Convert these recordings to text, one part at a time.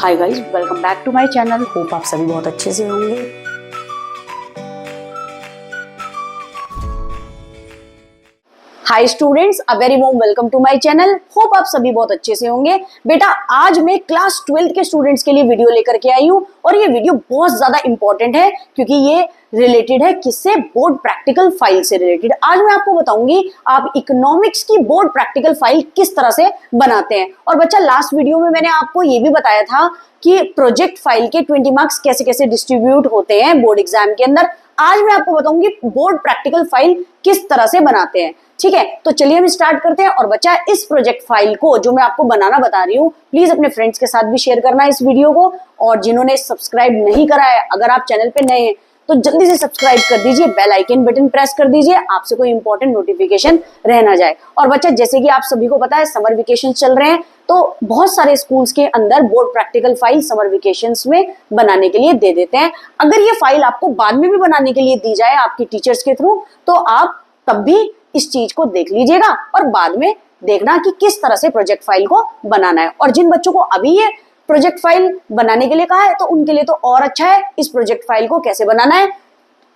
Hi guys, welcome back to my channel. Hope आप सभी बहुत अच्छे से होंगे। Hi students, a very warm welcome to my channel. Hope आप सभी बहुत अच्छे से होंगे। बेटा, आज मैं क्लास 12 के स्टूडेंट्स के लिए वीडियो लेकर के आई हूँ और ये वीडियो बहुत ज्यादा इंपॉर्टेंट है क्योंकि ये रिलेटेड है किससे? बोर्ड प्रैक्टिकल फाइल से रिलेटेड। आज मैं आपको बताऊंगी आप इकोनॉमिक्स की बोर्ड प्रैक्टिकल फाइल किस तरह से बनाते हैं। और बच्चा, लास्ट वीडियो में मैंने आपको ये भी बताया था कि प्रोजेक्ट फाइल के 20 मार्क्स कैसे कैसे डिस्ट्रीब्यूट होते हैं बोर्ड एग्जाम के अंदर। आज मैं आपको बताऊंगी बोर्ड प्रैक्टिकल फाइल किस तरह से बनाते हैं। ठीक है, तो चलिए हम स्टार्ट करते हैं। और बच्चा, इस प्रोजेक्ट फाइल को जो मैं आपको बनाना बता रही हूँ, प्लीज अपने फ्रेंड्स के साथ भी शेयर करना इस वीडियो को। और जिन्होंने सब्सक्राइब नहीं करा है, अगर आप चैनल पे नए हैं तो जल्दी से सब्सक्राइब कर दीजिए, बेल आइकन बटन प्रेस कर दीजिए, आपसे कोई इंपॉर्टेंट नोटिफिकेशन रह ना जाए। और बच्चा, जैसे कि आप सभी को पता है समर वेकेशन चल रहे हैं, तो बहुत सारे स्कूल्स के अंदर board practical file summer vacations में बनाने के लिए दे देते हैं। अगर ये फाइल आपको बाद में भी बनाने के लिए दी जाए आपकी टीचर्स के थ्रू, तो आप तब भी इस चीज को देख लीजिएगा और बाद में देखना कि किस तरह से प्रोजेक्ट फाइल को बनाना है। और जिन बच्चों को अभी ये प्रोजेक्ट फाइल बनाने के लिए कहा है, तो उनके लिए तो और अच्छा है, इस प्रोजेक्ट फाइल को कैसे बनाना है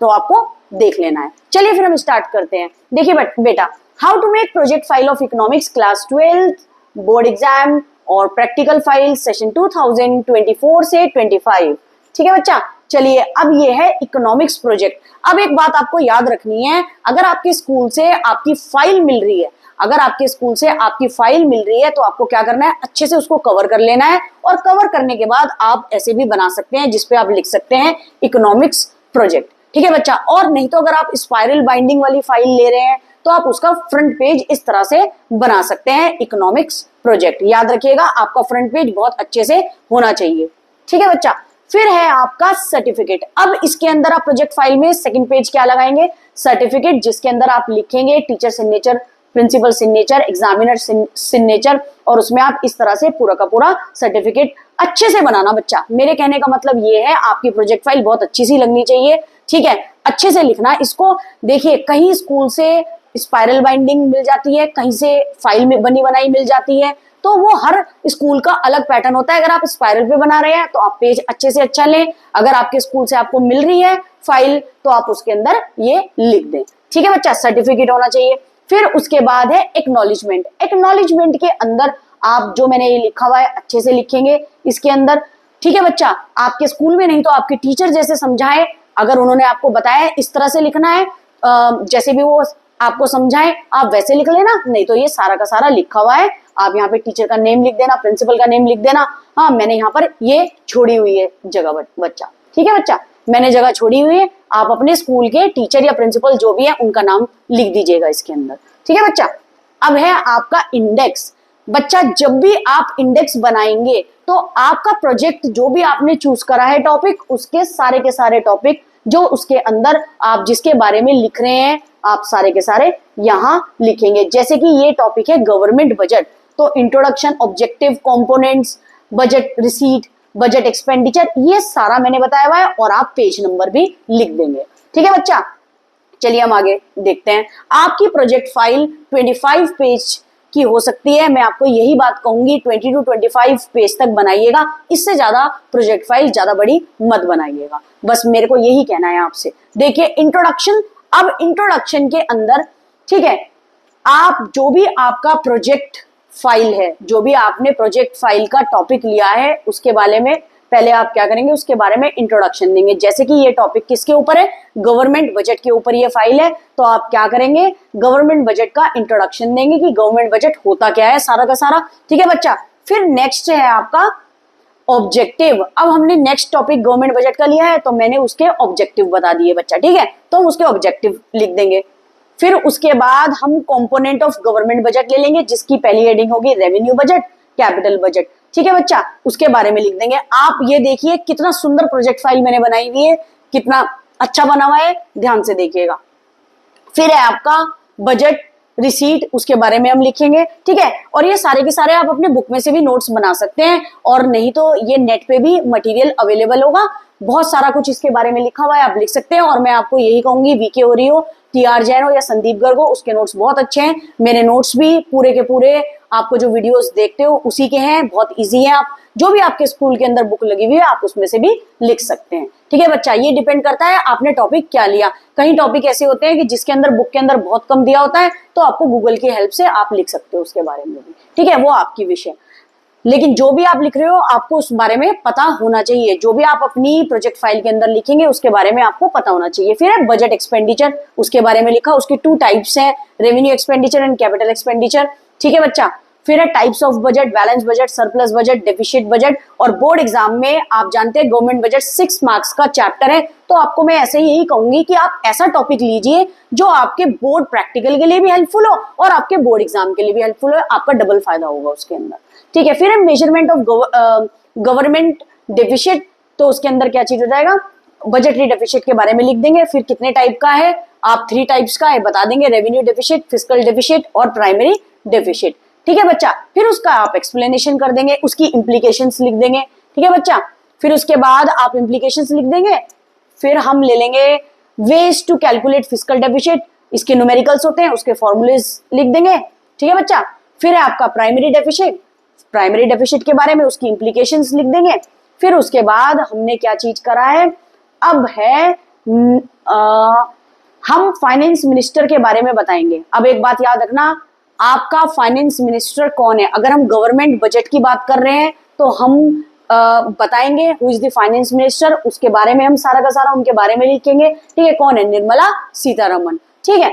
तो आपको देख लेना है। चलिए फिर हम स्टार्ट करते हैं। देखिए बेटा, how to make project file of economics class 12 board exam और प्रैक्टिकल फाइल सेशन 2024 से 25। ठीक है बच्चा, चलिए अब ये है इकोनॉमिक्स प्रोजेक्ट। अब एक बात आपको याद रखनी है, अगर आपके स्कूल से आपकी फाइल मिल रही है, तो आपको क्या करना है? अच्छे से उसको कवर कर लेना है। और कवर करने के बाद आप ऐसे भी बना सकते हैं जिसपे आप लिख सकते हैं इकोनॉमिक्स प्रोजेक्ट। ठीक है बच्चा, और नहीं तो अगर आप स्पाइरल बाइंडिंग वाली फाइल ले रहे हैं तो आप उसका फ्रंट पेज इस तरह से बना सकते हैं, इकोनॉमिक्स प्रोजेक्ट। याद रखिएगा, आपका फ्रंट पेज बहुत अच्छे से होना चाहिए। ठीक है बच्चा, फिर है आपका सर्टिफिकेट। अब इसके अंदर आप प्रोजेक्ट फाइल में सेकंड पेज क्या लगाएंगे? सर्टिफिकेट, जिसके अंदर आप लिखेंगे teacher signature, principal signature, examiner signature, और उसमें आप इस तरह से पूरा का पूरा सर्टिफिकेट अच्छे से बनाना। बच्चा, मेरे कहने का मतलब ये है, आपकी प्रोजेक्ट फाइल बहुत अच्छी सी लगनी चाहिए। ठीक है, अच्छे से लिखना इसको। देखिए, कहीं स्कूल से स्पाइरल बाइंडिंग मिल जाती है, कहीं से फाइल में बनी बनाई मिल जाती है, तो वो हर स्कूल का अलग पैटर्न होता है। अगर आप स्पाइरल पे बना रहे हैं तो आप पेज अच्छे से अच्छा लें। अगर आपके स्कूल से आपको मिल रही है फाइल तो आप उसके अंदर ये लिख दें। ठीक है बच्चा, सर्टिफिकेट होना चाहिए। फिर उसके बाद है एक्नॉलेजमेंट। एक्नॉलेजमेंट के अंदर आप जो मैंने ये लिखा हुआ है अच्छे से लिखेंगे इसके अंदर। ठीक है बच्चा, आपके स्कूल में नहीं तो आपके टीचर जैसे समझाए, अगर उन्होंने आपको बताया इस तरह से लिखना है, जैसे भी वो आपको समझाए आप वैसे लिख लेना। नहीं तो ये सारा का सारा लिखा हुआ है, आप यहाँ पे टीचर का नेम लिख देना, प्रिंसिपल का नेम लिख देना। हाँ, मैंने यहाँ पर ये छोड़ी हुई है जगह बच्चा। ठीक है बच्चा, मैंने जगह छोड़ी हुई है, आप अपने स्कूल के टीचर या प्रिंसिपल जो भी है उनका नाम लिख दीजिएगा इसके अंदर। ठीक है बच्चा, अब है आपका इंडेक्स। बच्चा, जब भी आप इंडेक्स बनाएंगे तो आपका प्रोजेक्ट जो भी आपने चूज करा है टॉपिक, उसके सारे के सारे टॉपिक जो उसके अंदर आप जिसके बारे में लिख रहे हैं, आप सारे के सारे यहाँ लिखेंगे। जैसे कि ये टॉपिक है गवर्नमेंट बजट, तो introduction, objective, components, budget receipt, budget expenditure, ये सारा मैंने बताया हुआ है और आप पेज नंबर भी लिख देंगे। ठीक है बच्चा, चलिए हम आगे देखते हैं। आपकी प्रोजेक्ट फाइल 25 पेज की हो सकती है। मैं आपको यही बात कहूंगी, 20 to 25 पेज तक बनाइएगा, इससे ज्यादा प्रोजेक्ट फाइल ज्यादा बड़ी मत बनाइएगा। बस मेरे को यही कहना है आपसे। देखिए इंट्रोडक्शन, अब इंट्रोडक्शन के अंदर, ठीक है, आप जो भी आपका प्रोजेक्ट फाइल है, जो भी आपने प्रोजेक्ट फाइल का टॉपिक लिया है, उसके बारे में पहले आप क्या करेंगे, उसके बारे में इंट्रोडक्शन देंगे। जैसे कि ये टॉपिक किसके ऊपर है? गवर्नमेंट बजट के ऊपर ये फाइल है, तो आप क्या करेंगे? गवर्नमेंट बजट का इंट्रोडक्शन देंगे कि गवर्नमेंट बजट होता क्या है, सारा का सारा। ठीक है बच्चा, फिर नेक्स्ट है आपका ऑब्जेक्टिव। अब हमने नेक्स्ट टॉपिक गवर्नमेंट बजट का लिया है तो मैंने उसके ऑब्जेक्टिव बता दिए बच्चा। ठीक है, तो हम उसके ऑब्जेक्टिव लिख देंगे। फिर उसके बाद हम कंपोनेंट ऑफ गवर्नमेंट बजट ले लेंगे, जिसकी पहली हेडिंग होगी रेवेन्यू बजट, कैपिटल बजट। ठीक है बच्चा, उसके बारे में लिख देंगे। आप ये देखिए कितना सुंदर प्रोजेक्ट फाइल मैंने बनाई हुई है, कितना अच्छा बना हुआ है, ध्यान से देखिएगा। फिर है आपका बजट रिसीट, उसके बारे में हम लिखेंगे। ठीक है, और ये सारे के सारे आप अपने बुक में से भी नोट्स बना सकते हैं, और नहीं तो ये नेट पे भी मटेरियल अवेलेबल होगा, बहुत सारा कुछ इसके बारे में लिखा हुआ है, आप लिख सकते हैं। और मैं आपको यही कहूंगी, वीके हो रही हो, टीआर जैन हो या संदीप गर्ग हो, उसके नोट्स बहुत अच्छे हैं। मेरे नोट्स भी पूरे के पूरे आपको जो वीडियोस देखते हो उसी के हैं, बहुत इजी है। आप जो भी आपके स्कूल के अंदर बुक लगी हुई है आप उसमें से भी लिख सकते हैं। ठीक है बच्चा, ये डिपेंड करता है आपने टॉपिक क्या लिया। कहीं टॉपिक ऐसे होते हैं कि जिसके अंदर बुक के अंदर बहुत कम दिया होता है, तो आपको गूगल की हेल्प से आप लिख सकते हो उसके बारे में भी। ठीक है, वो आपकी विषय। लेकिन जो भी आप लिख रहे हो आपको उस बारे में पता होना चाहिए। जो भी आप अपनी प्रोजेक्ट फाइल के अंदर लिखेंगे उसके बारे में आपको पता होना चाहिए। फिर है बजट एक्सपेंडिचर, उसके बारे में लिखा, उसके 2 टाइप्स हैं, revenue expenditure and capital expenditure. ठीक है बच्चा। फिर है types of budget, balance budget, surplus budget, deficit budget. और बोर्ड एग्जाम में आप जानते हैं गवर्नमेंट बजट 6 मार्क्स का चैप्टर है, तो आपको मैं ऐसे यही कहूंगी कि आप ऐसा टॉपिक लीजिए जो आपके बोर्ड प्रैक्टिकल के लिए भी हेल्पफुल हो और आपके बोर्ड एग्जाम के लिए भी हेल्पफुल हो, आपका डबल फायदा होगा उसके अंदर। ठीक है। फिर है मेजरमेंट ऑफ गवर्नमेंट डेफिसिट, तो उसके अंदर क्या चीज हो जाएगा, बजटरी डेफिसिट के बारे में लिख देंगे। फिर कितने टाइप का है, आप 3 टाइप्स का है बता देंगे, रेवेन्यू डेफिसिट, फिस्कल डेफिसिट और प्राइमरी डेफिसिट। ठीक है बच्चा। फिर उसका आप एक्सप्लेनेशन कर देंगे, उसकी इम्प्लीकेशंस लिख देंगे। ठीक है बच्चा। फिर उसके बाद आप इम्प्लीकेशंस लिख देंगे। फिर हम ले लेंगे ways to calculate fiscal deficit, इसके न्यूमेरिकल्स होते हैं, उसके फॉर्मूलेज लिख देंगे। ठीक है बच्चा। फिर है आपका प्राइमरी डेफिसिट, प्राइमरी डेफिसिट के बारे में उसकी इम्प्लीकेशंस लिख देंगे। फिर उसके बाद हमने क्या चीज करा है, अब है हम फाइनेंस मिनिस्टर के बारे में बताएंगे। अब एक बात याद रखना, आपका फाइनेंस मिनिस्टर कौन है। अगर हम गवर्नमेंट बजट की बात कर रहे हैं तो हम बताएंगे who is the finance minister, उसके बारे में हम सारा का सारा उनके बारे में लिखेंगे। ठीक है, कौन है, निर्मला सीतारमण। ठीक है।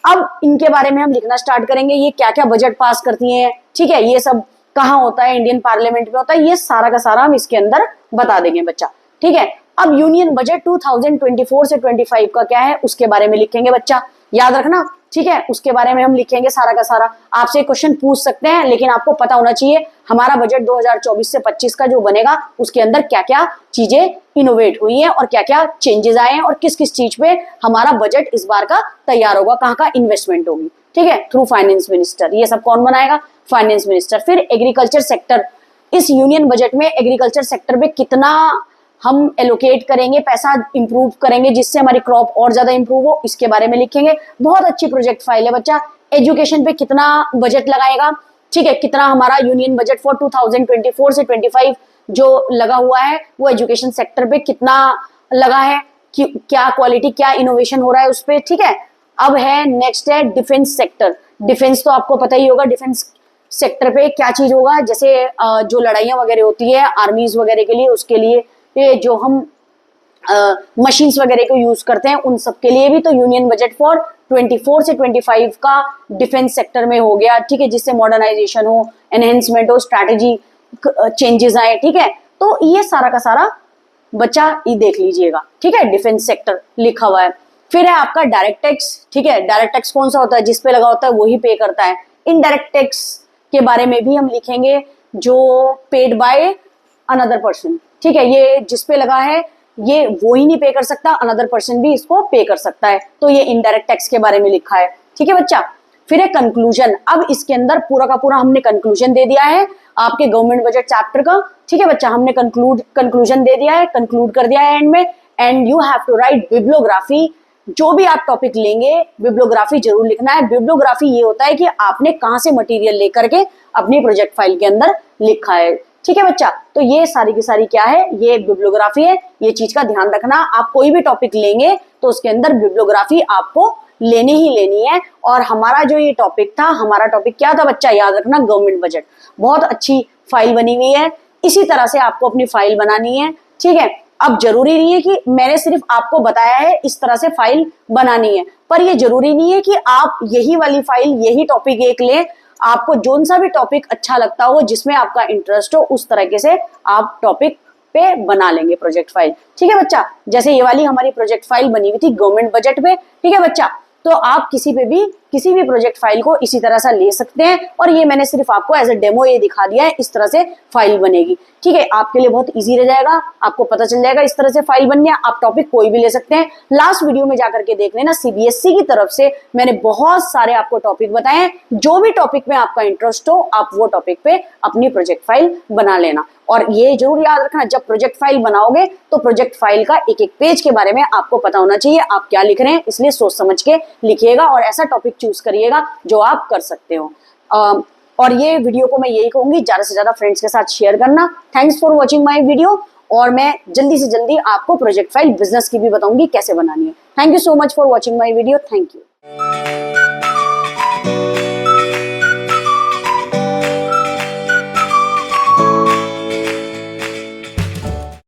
अब इनके बारे में हम लिखना स्टार्ट करेंगे, ये क्या क्या बजट पास करती हैं। ठीक है, ये सब कहाँ होता है, इंडियन पार्लियामेंट में होता है, ये सारा का सारा हम इसके अंदर बता देंगे बच्चा। ठीक है। अब यूनियन बजट 2024 से 25 का क्या है उसके बारे में लिखेंगे बच्चा, याद रखना। ठीक है, उसके बारे में हम लिखेंगे सारा का सारा। आपसे क्वेश्चन पूछ सकते हैं, लेकिन आपको पता होना चाहिए हमारा बजट 2024 से 25 का जो बनेगा उसके अंदर क्या क्या चीजें इनोवेट हुई हैं और क्या क्या चेंजेस आए हैं और किस किस चीज पे हमारा बजट इस बार का तैयार होगा, कहाँ का इन्वेस्टमेंट होगी। ठीक है, थ्रू फाइनेंस मिनिस्टर। ये सब कौन बनाएगा, फाइनेंस मिनिस्टर। फिर एग्रीकल्चर सेक्टर, इस यूनियन बजट में एग्रीकल्चर सेक्टर पे कितना हम एलोकेट करेंगे, पैसा इंप्रूव करेंगे जिससे हमारी क्रॉप और ज्यादा इंप्रूव हो, इसके बारे में लिखेंगे। बहुत अच्छी प्रोजेक्ट फाइल है बच्चा। एजुकेशन पे कितना बजट लगाएगा, ठीक है, कितना हमारा यूनियन बजट फॉर 2024 से 25 जो लगा हुआ है वो एजुकेशन सेक्टर पे कितना लगा है, क्या क्वालिटी क्या इनोवेशन हो रहा है उस पर। ठीक है। अब है नेक्स्ट है डिफेंस सेक्टर। डिफेंस तो आपको पता ही होगा, डिफेंस सेक्टर पे क्या चीज होगा, जैसे जो लड़ाइयाँ वगैरह होती है आर्मीज वगैरह के लिए, उसके लिए जो हम मशीन्स वगैरह को यूज करते हैं उन सब के लिए भी तो यूनियन बजट फॉर 24 से 25 का डिफेंस सेक्टर में हो गया। ठीक है, जिससे मॉडर्नाइजेशन हो, एनहेंसमेंट हो, स्ट्रैटेजी चेंजेस आए। ठीक है, तो ये सारा का सारा बच्चा ये देख लीजिएगा। ठीक है, डिफेंस सेक्टर लिखा हुआ है। फिर है आपका डायरेक्ट टैक्स। ठीक है, डायरेक्ट टैक्स कौन सा होता है, जिसपे लगा होता है वही पे करता है। इनडायरेक्ट टैक्स के बारे में भी हम लिखेंगे, जो पेड बाय अनदर पर्सन। ठीक है, ये जिसपे लगा है ये वो ही नहीं पे कर सकता, अनदर पर्सन भी इसको पे कर सकता है, तो ये इनडायरेक्ट टैक्स के बारे में लिखा है। ठीक है बच्चा। फिर है कंक्लूजन। अब इसके अंदर पूरा का पूरा हमने कंक्लूजन दे दिया है आपके गवर्नमेंट बजट चैप्टर का। ठीक है बच्चा, हमने कंक्लूजन दे दिया है, कंक्लूड कर दिया है एंड में। And you have to write bibliography. जो भी आप टॉपिक लेंगे बिब्लियोग्राफी जरूर लिखना है। बिब्लियोग्राफी ये होता है कि आपने कहाँ से मटेरियल लेकर के अपनी प्रोजेक्ट फाइल के अंदर लिखा है। ठीक है बच्चा, तो ये सारी की सारी क्या है, ये बिब्लियोग्राफी है। ये चीज का ध्यान रखना, आप कोई भी टॉपिक लेंगे तो उसके अंदर बिब्लियोग्राफी आपको लेनी ही लेनी है। और हमारा जो ये टॉपिक था, हमारा टॉपिक क्या था बच्चा, याद रखना, गवर्नमेंट बजट। बहुत अच्छी फाइल बनी हुई है, इसी तरह से आपको अपनी फाइल बनानी है। ठीक है, अब जरूरी नहीं है कि मैंने सिर्फ आपको बताया है इस तरह से फाइल बनानी है, पर ये जरूरी नहीं है कि आप यही वाली फाइल यही टॉपिक एक लें। आपको जोन सा भी टॉपिक अच्छा लगता हो, जिसमें आपका इंटरेस्ट हो, उस तरीके से आप टॉपिक पे बना लेंगे प्रोजेक्ट फाइल। ठीक है बच्चा, जैसे ये वाली हमारी प्रोजेक्ट फाइल बनी हुई थी गवर्नमेंट बजट पे। ठीक है बच्चा, तो आप किसी पे भी किसी भी प्रोजेक्ट फाइल को इसी तरह से ले सकते हैं। और ये मैंने सिर्फ आपको एज ए डेमो ये दिखा दिया है, इस तरह से फाइल बनेगी। ठीक है, आपके लिए बहुत इजी रह जाएगा, आपको पता चल जाएगा इस तरह से फाइल बननी है। आप टॉपिक कोई भी ले सकते हैं, लास्ट वीडियो में जाकर के देख लेना, सीबीएसई की तरफ से मैंने बहुत सारे आपको टॉपिक बताए हैं। जो भी टॉपिक में आपका इंटरेस्ट हो, आप वो टॉपिक पे अपनी प्रोजेक्ट फाइल बना लेना। और ये जरूर याद रखना, जब प्रोजेक्ट फाइल बनाओगे तो प्रोजेक्ट फाइल का एक एक पेज के बारे में आपको पता होना चाहिए आप क्या लिख रहे हैं, इसलिए सोच समझ के लिखिएगा और ऐसा टॉपिक चूज करिएगा जो आप कर सकते हो। और ये वीडियो को मैं यही कहूंगी, ज्यादा से ज्यादा फ्रेंड्स के साथ शेयर करना। Thanks for watching my video, और मैं जल्दी से जल्दी आपको प्रोजेक्ट फाइल बिजनेस की भी बताऊंगी कैसे बनानी है। Thank you so much for watching my video. Thank you.